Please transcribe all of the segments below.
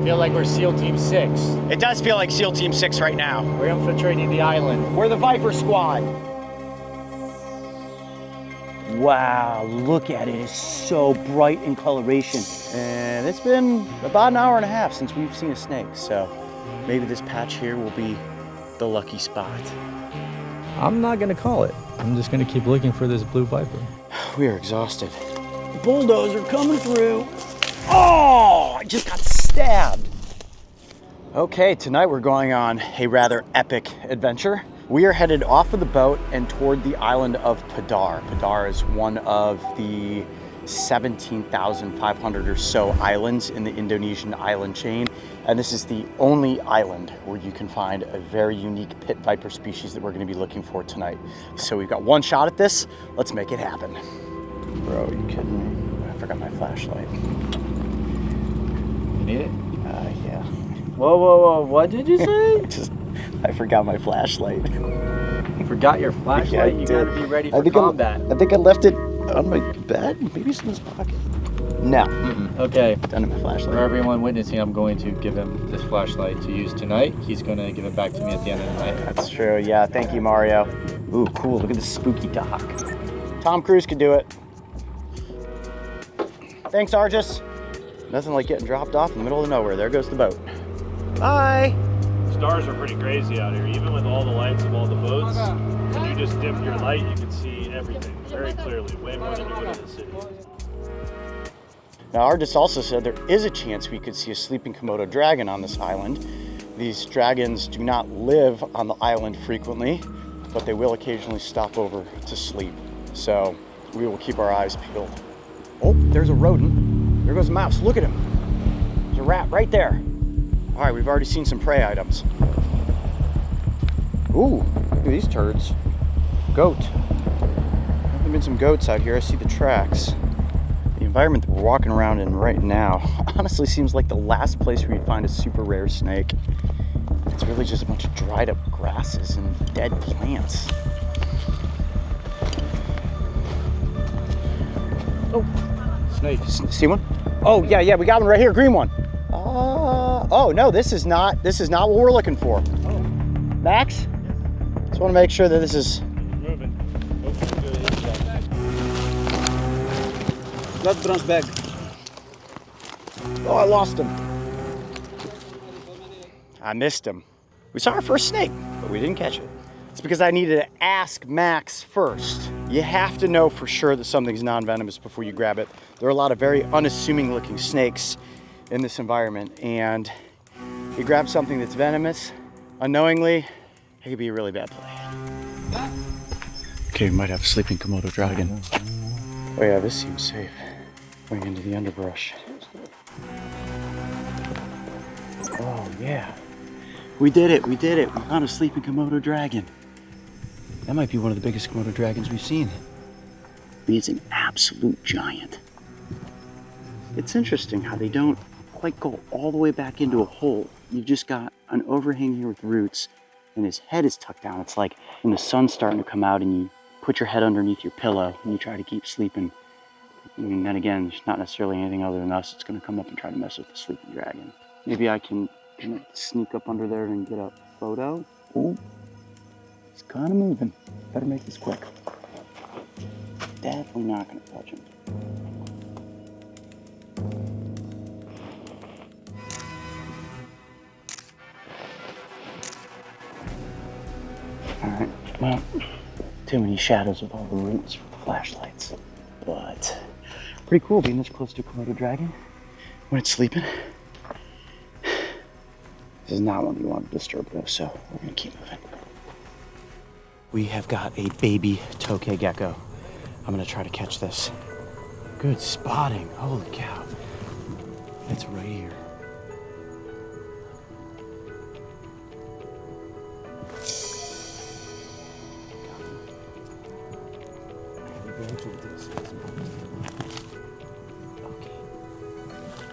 feel like we're SEAL Team 6. It does feel like SEAL Team 6 right now. We're infiltrating the island. We're the Viper Squad. Wow, look at it. It's so bright in coloration. And it's been about an hour and a half since we've seen a snake, so maybe this patch here will be the lucky spot. I'm not gonna call it. I'm just gonna keep looking for this blue viper. We are exhausted. The bulldozer coming through. Oh, I just got stabbed. Okay, tonight we're going on a rather epic adventure. We are headed off of the boat and toward the island of Padar. Padar is one of the 17,500 or so islands in the Indonesian island chain. And this is the only island where you can find a very unique pit viper species that we're gonna be looking for tonight. So we've got one shot at this. Let's make it happen. Bro, are you kidding me? I forgot my flashlight. You need it? Yeah. Whoa, what did you say? I forgot my flashlight. You forgot your flashlight? Yeah, you gotta be ready for combat. I think I left it on my bed. Maybe it's in this pocket. No. Okay. Done in my flashlight. For everyone witnessing, I'm going to give him this flashlight to use tonight. He's going to give it back to me at the end of the night. That's true. Yeah, thank you, Mario. Ooh, cool. Look at this spooky dock. Tom Cruise could do it. Thanks, Argus. Nothing like getting dropped off in the middle of nowhere. There goes the boat. Bye. Stars are pretty crazy out here, even with all the lights of all the boats. When you just dip your light, you can see everything very clearly, way more than you would in the city. Now, Argus also said there is a chance we could see a sleeping Komodo dragon on this island. These dragons do not live on the island frequently, but they will occasionally stop over to sleep. So we will keep our eyes peeled. Oh, there's a rodent. There goes a mouse. Look at him. There's a rat right there. All right, we've already seen some prey items. Ooh, look at these turds. Goat. There've been some goats out here. I see the tracks. The environment that we're walking around in right now honestly seems like the last place where you'd find a super rare snake. It's really just a bunch of dried up grasses and dead plants. Oh, snake. See one? Oh, yeah, we got one right here, green one. Oh no, this is not what we're looking for. Oh. Max? Just want to make sure that this is Moving. Hopefully good inside. That's Bron's bag. Oh, I lost him. I missed him. We saw our first snake, but we didn't catch it. It's because I needed to ask Max first. You have to know for sure that something's non-venomous before you grab it. There are a lot of very unassuming looking snakes in this environment, and you grab something that's venomous unknowingly, it could be a really bad play. Okay, we might have a sleeping Komodo dragon. Oh yeah, this seems safe. Going into the underbrush. Oh yeah. We did it. We found a sleeping Komodo dragon. That might be one of the biggest Komodo dragons we've seen. I mean, it's an absolute giant. It's interesting how they don't quite go all the way back into a hole. You've just got an overhang here with roots, and his head is tucked down. It's like when the sun's starting to come out and you put your head underneath your pillow and you try to keep sleeping. And then again, there's not necessarily anything other than us that's gonna come up and try to mess with the sleeping dragon. Maybe I can sneak up under there and get a photo. Ooh, it's kind of moving. Better make this quick. Definitely not gonna touch him. All right, well, too many shadows with all the roots for the flashlights, but pretty cool being this close to a Komodo dragon when it's sleeping. This is not one you want to disturb though, so we're gonna keep moving. We have got a baby tokay gecko. I'm gonna try to catch this. Good spotting, holy cow. It's right here.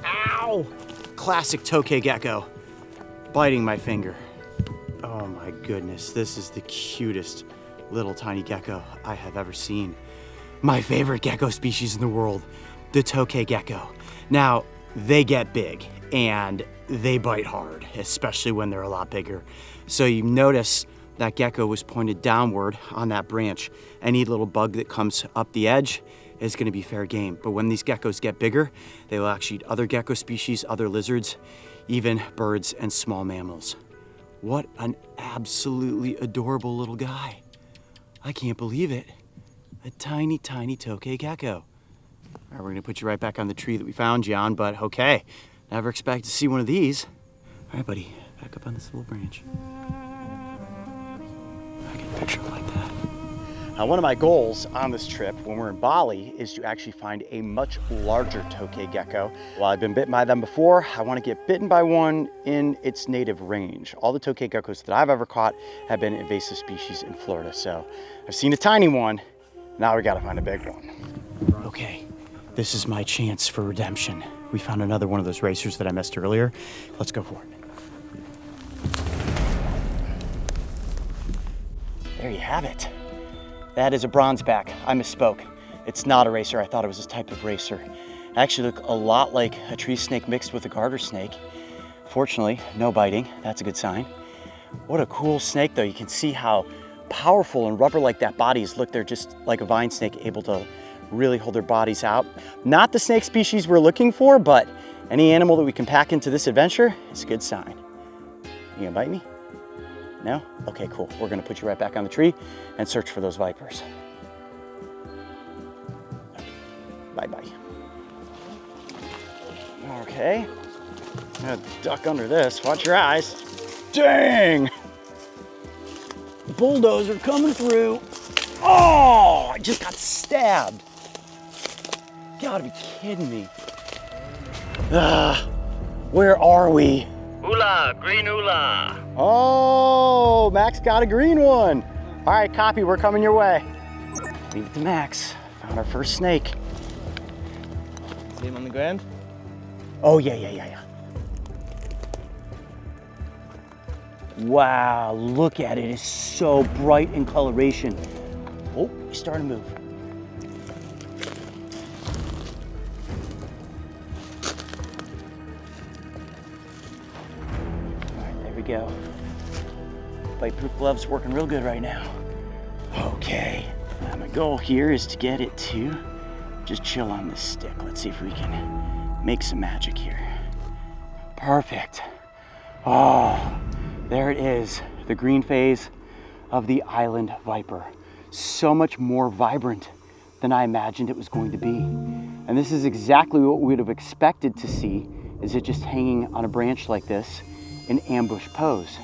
Ow! Classic tokay gecko. Biting my finger. Oh my goodness, this is the cutest little tiny gecko I have ever seen. My favorite gecko species in the world, the tokay gecko. Now, they get big, and they bite hard, especially when they're a lot bigger. So you notice that gecko was pointed downward on that branch. Any little bug that comes up the edge is gonna be fair game. But when these geckos get bigger, they will actually eat other gecko species, other lizards, even birds and small mammals. What an absolutely adorable little guy. I can't believe it. A tiny, tiny tokay gecko. All right, we're gonna put you right back on the tree that we found you on, but okay, never expect to see one of these. All right, buddy, back up on this little branch. I can picture it like that. Now, one of my goals on this trip when we're in Bali is to actually find a much larger tokay gecko. While I've been bitten by them before, I want to get bitten by one in its native range. All the tokay geckos that I've ever caught have been invasive species in Florida. So I've seen a tiny one, now we gotta find a big one. Okay, this is my chance for redemption. We found another one of those racers that I missed earlier. Let's go for it. There you have it. That is a bronzeback. I misspoke. It's not a racer. I thought it was this type of racer. It actually look a lot like a tree snake mixed with a garter snake. Fortunately, no biting. That's a good sign. What a cool snake, though. You can see how powerful and rubber-like that body is. Look, they're just like a vine snake, able to really hold their bodies out. Not the snake species we're looking for, but any animal that we can pack into this adventure is a good sign. You gonna bite me? No? Okay, cool. We're gonna put you right back on the tree and search for those vipers. Bye-bye. Okay. I'm gonna duck under this. Watch your eyes. Dang! The bulldozer coming through. Oh, I just got stabbed. You gotta be kidding me. Where are we? Hula, green hula. Oh, Max got a green one. All right, copy, we're coming your way. Leave it to Max. Found our first snake. See him on the ground? Oh, yeah. Wow, look at it. It's so bright in coloration. Oh, he's starting to move. Go. Bite-proof gloves working real good right now. Okay, now my goal here is to get it to just chill on this stick. Let's see if we can make some magic here. Perfect. Oh, there it is, the green phase of the island viper. So much more vibrant than I imagined it was going to be. And this is exactly what we would have expected to see, is it just hanging on a branch like this in ambush pose.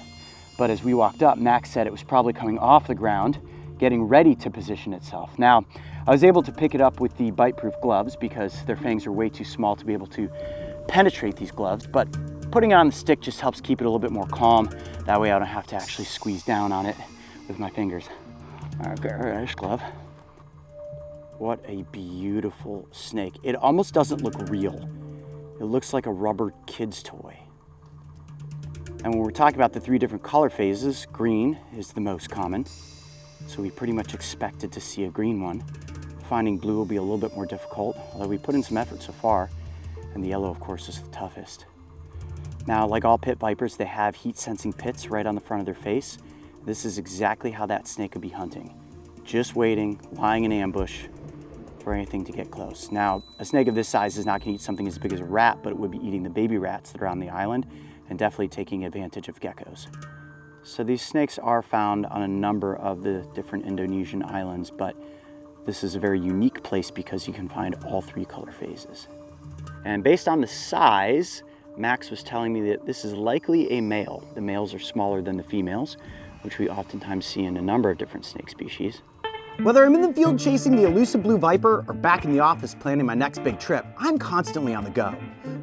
But as we walked up, Max said it was probably coming off the ground, getting ready to position itself. Now, I was able to pick it up with the bite-proof gloves because their fangs are way too small to be able to penetrate these gloves, but putting it on the stick just helps keep it a little bit more calm. That way I don't have to actually squeeze down on it with my fingers. All right, this glove. What a beautiful snake. It almost doesn't look real. It looks like a rubber kid's toy. And when we're talking about the 3 different color phases, green is the most common. So we pretty much expected to see a green one. Finding blue will be a little bit more difficult, although we put in some effort so far. And the yellow, of course, is the toughest. Now, like all pit vipers, they have heat-sensing pits right on the front of their face. This is exactly how that snake would be hunting. Just waiting, lying in ambush for anything to get close. Now, a snake of this size is not gonna eat something as big as a rat, but it would be eating the baby rats that are on the island and definitely taking advantage of geckos. So these snakes are found on a number of the different Indonesian islands, but this is a very unique place because you can find all 3 color phases. And based on the size, Max was telling me that this is likely a male. The males are smaller than the females, which we oftentimes see in a number of different snake species. Whether I'm in the field chasing the elusive blue viper or back in the office planning my next big trip, I'm constantly on the go.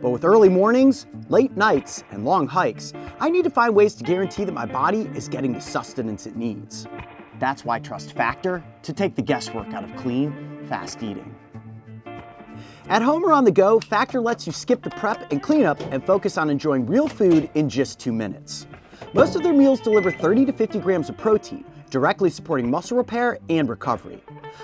But with early mornings, late nights, and long hikes, I need to find ways to guarantee that my body is getting the sustenance it needs. That's why I trust Factor to take the guesswork out of clean, fast eating. At home or on the go, Factor lets you skip the prep and cleanup and focus on enjoying real food in just 2 minutes. Most of their meals deliver 30 to 50 grams of protein, directly supporting muscle repair and recovery.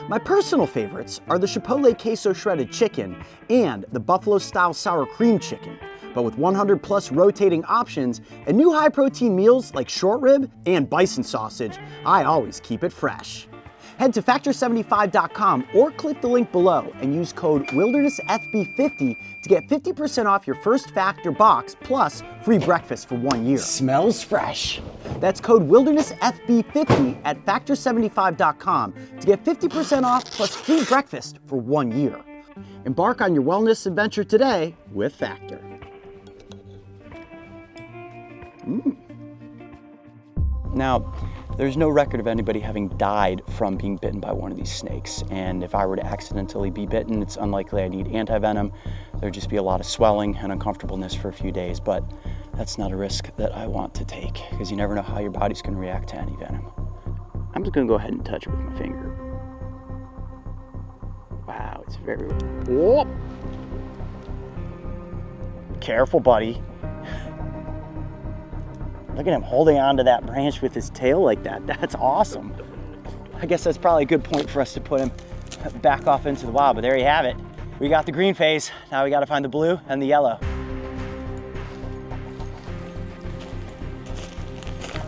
My personal favorites are the Chipotle queso shredded chicken and the buffalo style sour cream chicken. But with 100 plus rotating options and new high protein meals like short rib and bison sausage, I always keep it fresh. Head to factor75.com or click the link below and use code WildernessFB50 to get 50% off your first Factor box plus free breakfast for 1 year. Smells fresh. That's code WildernessFB50 at factor75.com to get 50% off plus free breakfast for 1 year. Embark on your wellness adventure today with Factor. Now, there's no record of anybody having died from being bitten by one of these snakes. And if I were to accidentally be bitten, it's unlikely I need anti-venom. There'd just be a lot of swelling and uncomfortableness for a few days, but that's not a risk that I want to take because you never know how your body's gonna react to any venom. I'm just gonna go ahead and touch it with my finger. Wow, it's very, whoop. Careful, buddy. Look at him holding onto that branch with his tail like that. That's awesome. I guess that's probably a good point for us to put him back off into the wild, but there you have it. We got the green phase. Now we got to find the blue and the yellow.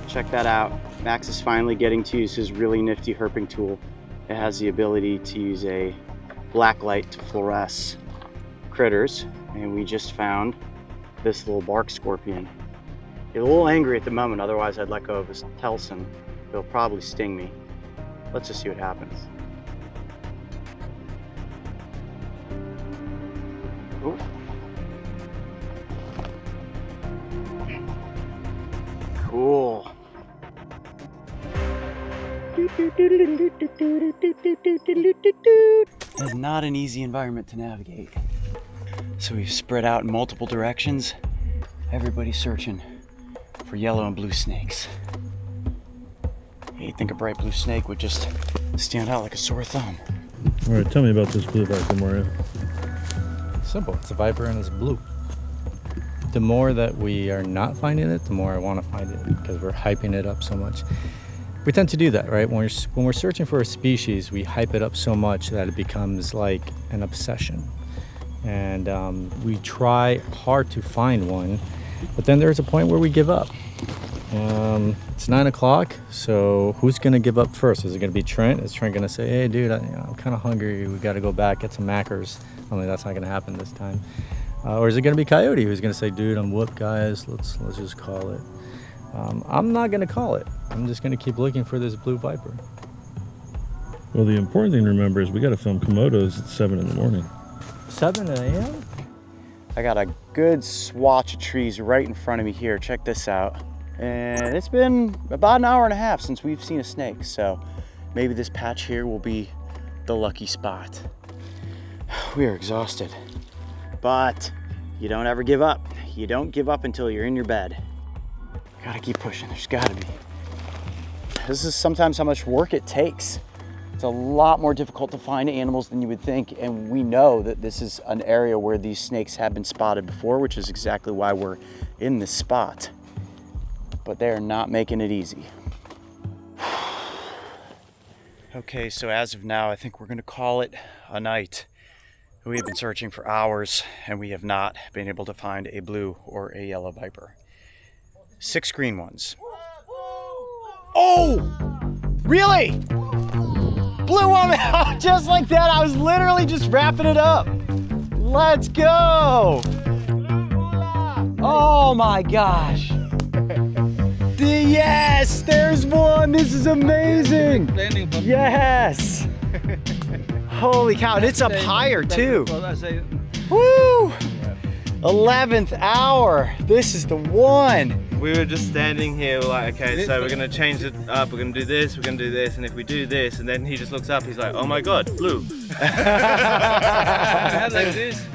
Check that out. Max is finally getting to use his really nifty herping tool. It has the ability to use a black light to fluoresce critters, and we just found this little bark scorpion. He's a little angry at the moment, otherwise I'd let go of his telson. He'll probably sting me. Let's just see what happens. Ooh. Cool. It's not an easy environment to navigate. So we've spread out in multiple directions. Everybody's searching for yellow and blue snakes. You'd think a bright blue snake would just stand out like a sore thumb. All right, tell me about this blue viper, Mario. Simple. It's a viper and it's blue. The more that we are not finding it, the more I want to find it because we're hyping it up so much. We tend to do that, right? When we're searching for a species, we hype it up so much that it becomes like an obsession. And we try hard to find one, but then there's a point where we give up. It's 9 o'clock, so who's gonna give up first? Is it gonna be Trent? Is Trent gonna say, hey dude, I'm kind of hungry, we gotta go back, get some macros? Only that's not gonna happen this time. Or is it gonna be Coyote who's gonna say, dude, I'm whooped guys, let's just call it. I'm not gonna call it. I'm just gonna keep looking for this blue viper. Well, the important thing to remember is we got to film Komodos at 7 in the morning. 7 a.m.? I got a good swatch of trees right in front of me here. Check this out. And it's been about an hour and a half since we've seen a snake. So maybe this patch here will be the lucky spot. We are exhausted, but you don't ever give up. You don't give up until you're in your bed. Gotta keep pushing, there's gotta be. This is sometimes how much work it takes. It's a lot more difficult to find animals than you would think, and we know that this is an area where these snakes have been spotted before, which is exactly why we're in this spot. But they're not making it easy. Okay, so as of now, I think we're gonna call it a night. We have been searching for hours, and we have not been able to find a blue or a yellow viper. 6 green ones. Oh! Really? Blew one out just like that. I was literally just wrapping it up. Let's go. Oh my gosh. Yes, there's one. This is amazing. Yes. Holy cow, and it's up higher too. Woo! 11th hour. This is the one. We were just standing here like, okay, so we're gonna change it up, we're gonna do this, we're gonna do this, and if we do this, and then he just looks up, he's like, oh my god, blue.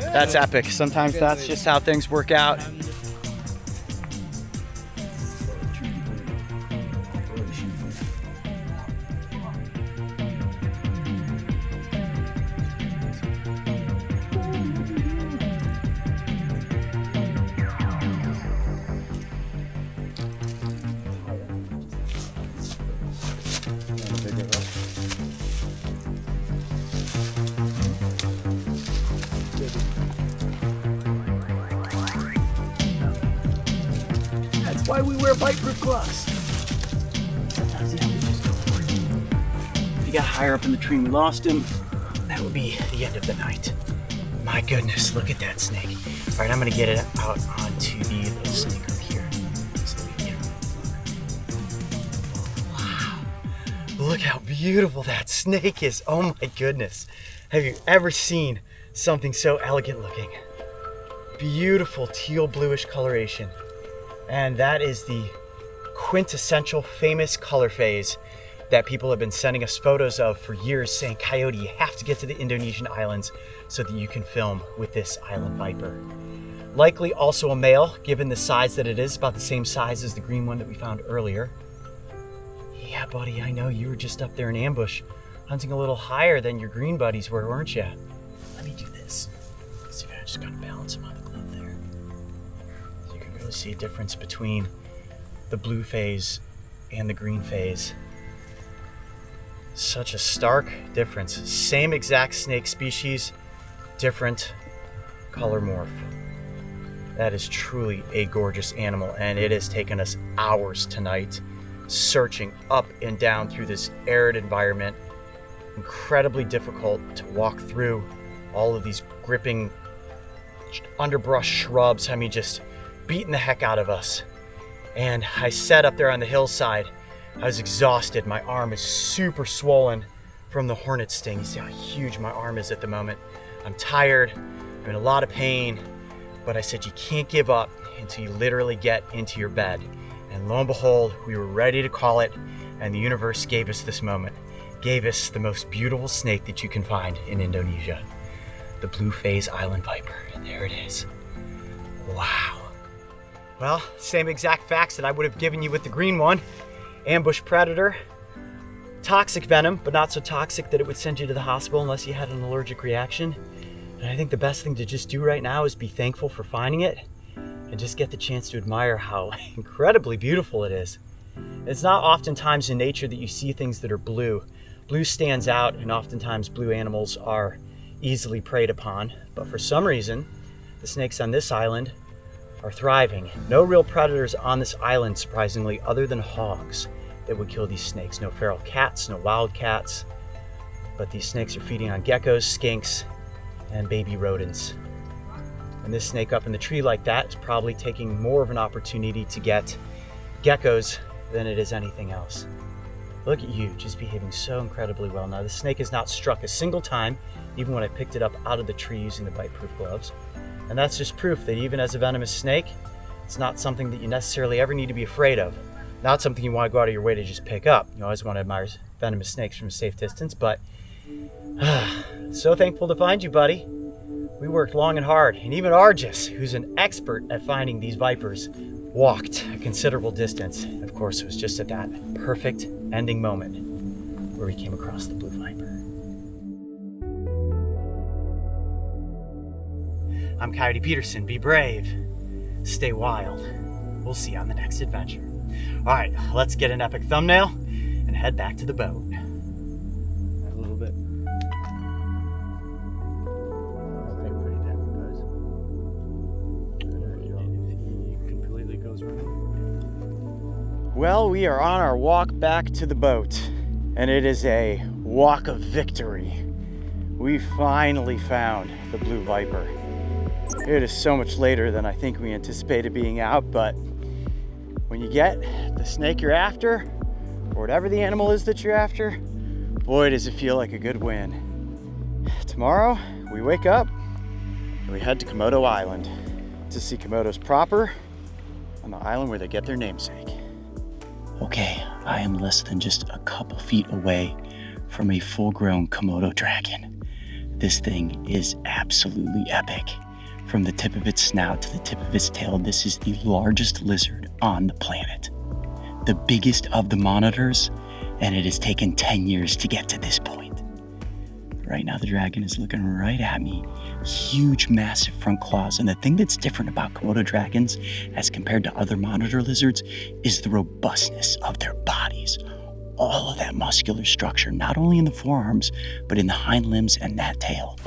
That's epic. Sometimes that's just how things work out. why we wear bite-proof gloves. Sometimes the animals just go for it. If he got higher up in the tree and we lost him, that would be the end of the night. My goodness, look at that snake. All right, I'm gonna get it out onto the little snake up here. So we can get it. Wow, look how beautiful that snake is. Oh my goodness. Have you ever seen something so elegant looking? Beautiful teal bluish coloration. And that is the quintessential famous color phase that people have been sending us photos of for years, saying, Coyote, you have to get to the Indonesian islands so that you can film with this island viper. Likely also a male, given the size that it is, about the same size as the green one that we found earlier. Yeah, buddy, I know you were just up there in ambush, hunting a little higher than your green buddies were, weren't you? Let me do this. See if I just gotta balance him on the glove there. So you can really see a difference between the blue phase and the green phase. Such a stark difference. Same exact snake species, different color morph. That is truly a gorgeous animal, and it has taken us hours tonight searching up and down through this arid environment. Incredibly difficult to walk through all of these gripping underbrush shrubs. I mean, just beating the heck out of us. And I sat up there on the hillside. I was exhausted. My arm is super swollen from the hornet sting. You see how huge my arm is at the moment. I'm tired. I'm in a lot of pain. But I said, you can't give up until you literally get into your bed. And lo and behold, we were ready to call it. And the universe gave us this moment. Gave us the most beautiful snake that you can find in Indonesia. The blue phase island viper. There it is. Wow. Well, same exact facts that I would have given you with the green one. Ambush predator. Toxic venom, but not so toxic that it would send you to the hospital unless you had an allergic reaction. And I think the best thing to just do right now is be thankful for finding it and just get the chance to admire how incredibly beautiful it is. It's not oftentimes in nature that you see things that are blue. Blue stands out, and oftentimes blue animals are easily preyed upon. But for some reason, the snakes on this island are thriving. No real predators on this island, surprisingly, other than hogs that would kill these snakes. No feral cats, no wild cats. But these snakes are feeding on geckos, skinks, and baby rodents. And this snake up in the tree like that is probably taking more of an opportunity to get geckos than it is anything else. Look at you, just behaving so incredibly well. Now, the snake has not struck a single time, even when I picked it up out of the tree using the bite-proof gloves. And that's just proof that even as a venomous snake, it's not something that you necessarily ever need to be afraid of. Not something you want to go out of your way to just pick up. You always want to admire venomous snakes from a safe distance, but so thankful to find you, buddy. We worked long and hard, and even Argus, who's an expert at finding these vipers, walked a considerable distance. Of course, it was just at that perfect ending moment where we came across the blue viper. I'm Coyote Peterson. Be brave. Stay wild. We'll see you on the next adventure. All right, let's get an epic thumbnail and head back to the boat. A little bit. Pretty damn close. If he completely goes running. Well, we are on our walk back to the boat, and it is a walk of victory. We finally found the blue viper. It is so much later than I think we anticipated being out, but when you get the snake you're after, or whatever the animal is that you're after, boy, does it feel like a good win. Tomorrow, we wake up and we head to Komodo Island to see Komodos proper on the island where they get their namesake. Okay, I am less than just a couple feet away from a full-grown Komodo dragon. This thing is absolutely epic. From the tip of its snout to the tip of its tail, this is the largest lizard on the planet. The biggest of the monitors, and it has taken 10 years to get to this point. Right now, the dragon is looking right at me. Huge, massive front claws. And the thing that's different about Komodo dragons as compared to other monitor lizards is the robustness of their bodies. All of that muscular structure, not only in the forearms, but in the hind limbs and that tail.